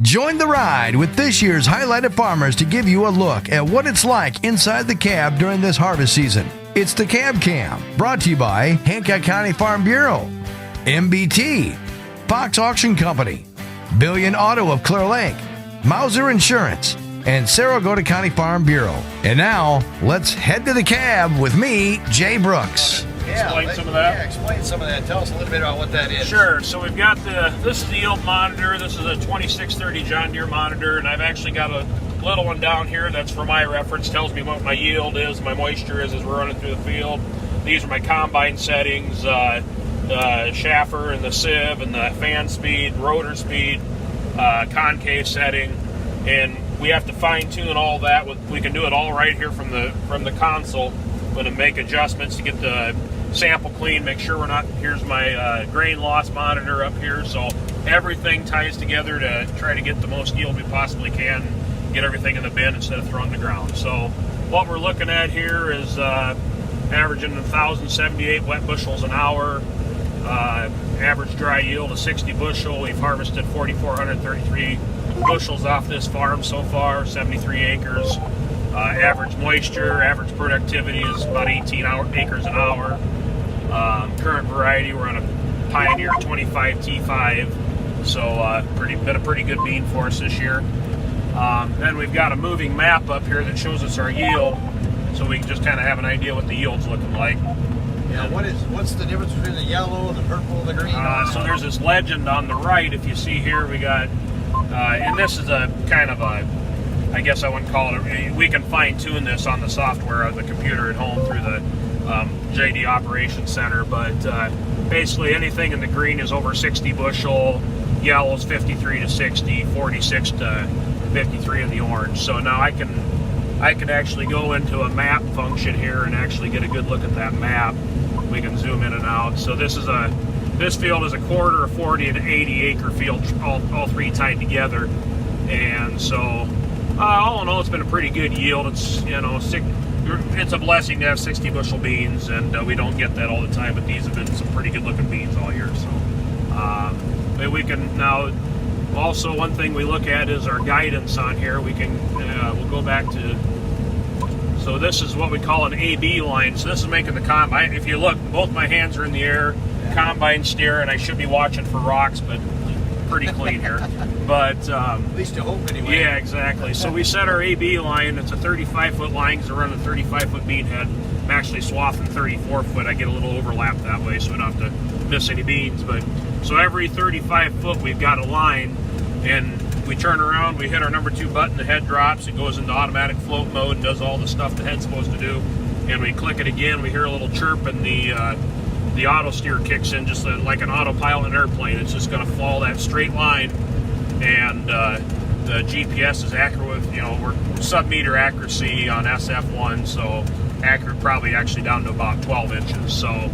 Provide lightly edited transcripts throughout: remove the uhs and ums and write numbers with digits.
Join the ride with this year's highlighted farmers to give you a look at what it's like inside the cab during this harvest season. It's the Cab Cam, brought to you by Hancock County Farm Bureau, MBT, Fox Auction Company, Billion Auto of Clear Lake, Mauser Insurance, and Sarasota County Farm Bureau. And now, let's head to the cab with me, Jay Brooks. Explain some of that. Yeah, explain some of that. Tell us a little bit about what that is. Sure. So we've got this is the yield monitor. This is a 2630 John Deere monitor, and I've actually got a little one down here that's for my reference. Tells me what my yield is, my moisture is as we're running through the field. These are my combine settings, the shaffer and the sieve and the fan speed, rotor speed, concave setting, and we have to fine tune all that. We can do it all right here from the console. Going to make adjustments to get the sample clean, make sure we're not, here's my grain loss monitor up here, so everything ties together to try to get the most yield we possibly can, get everything in the bin instead of throwing to the ground. So what we're looking at here is averaging 1,078 wet bushels an hour, average dry yield of 60 bushel. We've harvested 4,433 bushels off this farm so far, 73 acres. Average moisture, average productivity is about 18 acres an hour. Current variety, we're on a Pioneer 25 T5, so been a pretty good bean for us this year. Then we've got a moving map up here that shows us our yield, so we can just kind of have an idea what the yield's looking like. Yeah, what's the difference between the yellow, the purple, the green? So there's this legend on the right. If you see here, we got, and this is a kind of a, I guess I wouldn't call it, we can fine tune this on the software of the computer at home through the JD Operations Center, but basically anything in the green is over 60 bushel, yellow's 53 to 60, 46 to 53 in the orange. So now I can actually go into a map function here and actually get a good look at that map. We can zoom in and out. So this field is a quarter, a 40, and an 80 acre field, all three tied together. And so all in all, it's been a pretty good yield. It's, it's a blessing to have 60 bushel beans, and we don't get that all the time, but these have been some pretty good looking beans all year. So we can now, also one thing we look at is our guidance on here. We can, we'll go back to, so this is what we call an AB line. So this is making the combine. If you look, both my hands are in the air, combine steer, and I should be watching for rocks, but pretty clean here. But at least you hope anyway. Yeah, exactly. So we set our AB line. It's a 35-foot line because we're running a 35-foot bean head. I'm actually swathing 34-foot. I get a little overlap that way, so we don't have to miss any beans. But so every 35-foot, we've got a line, and we turn around, we hit our number 2 button, the head drops, it goes into automatic float mode, does all the stuff the head's supposed to do, and we click it again, we hear a little chirp, and the auto steer kicks in just like an autopilot airplane. It's just going to follow that straight line, and the GPS is accurate with, we're sub-meter accuracy on SF1, so accurate probably actually down to about 12 inches. So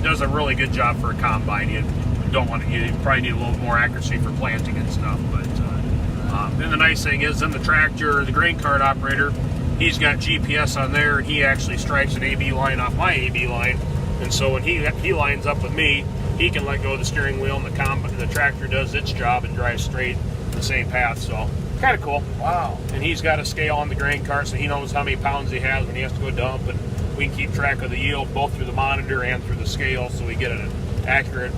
does a really good job for a combine. You probably need a little more accuracy for planting and stuff. But then the nice thing is, then the tractor, the grain cart operator, he's got GPS on there, and he actually strikes an AB line off my AB line. And so when he lines up with me, he can let go of the steering wheel, and the tractor does its job and drives straight the same path. So kind of cool. Wow. And he's got a scale on the grain cart, so he knows how many pounds he has when he has to go dump, and we can keep track of the yield both through the monitor and through the scale, so we get an accurate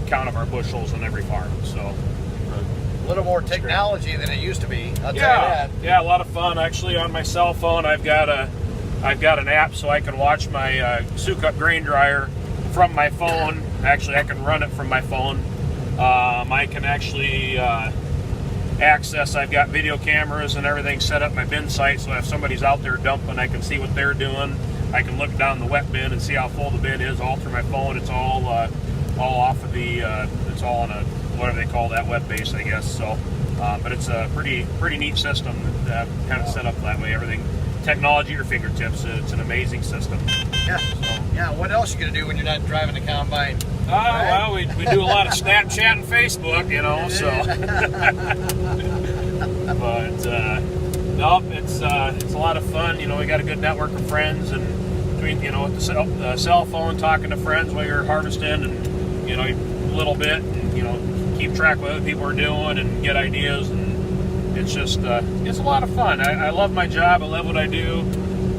count of our bushels on every farm. So a little more technology than it used to be. I'll tell you that. Yeah, a lot of fun. Actually, on my cell phone, I've got an app so I can watch my Sukup grain dryer from my phone. Actually, I can run it from my phone. I can actually access, I've got video cameras and everything set up my bin site, so if somebody's out there dumping, I can see what they're doing. I can look down the wet bin and see how full the bin is all through my phone. It's all off of the, it's all on a, whatever they call that, web base, I guess. So, but it's a pretty neat system that kind of set up that way. Everything, technology at your fingertips. It's an amazing system. Yeah. So, yeah. What else are you gonna do when you're not driving a combine? Well, we do a lot of Snapchat and Facebook, So. But nope, it's a lot of fun. We got a good network of friends, and between with the cell phone, talking to friends while you're harvesting, and a little bit, and, keep track of what other people are doing and get ideas, and it's just it's a lot of fun. I love my job. I love what I do.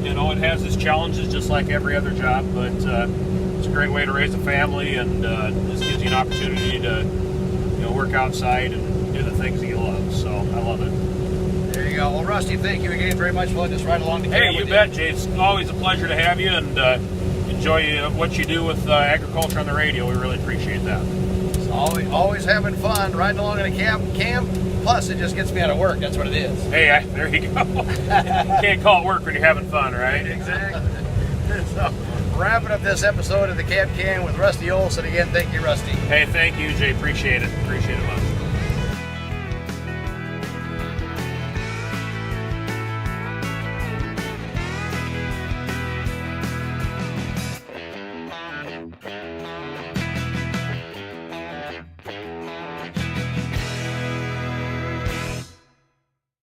You know, it has its challenges just like every other job, but it's a great way to raise a family, and just gives you an opportunity to work outside and do the things that you love. So I love it. There you go. Well, Rusty, thank you again very much for letting us ride along the Hey, cab you with bet, Jay. It's always a pleasure to have you, and enjoy what you do with agriculture on the radio. We really appreciate that. It's always having fun riding along in a cam. Plus, it just gets me out of work. That's what it is. Hey, there you go. Can't call it work when you're having fun, right? Exactly. So, wrapping up this episode of the Cab Cam with Rusty Olson. Again, thank you, Rusty. Hey, thank you, Jay. Appreciate it. Appreciate it much.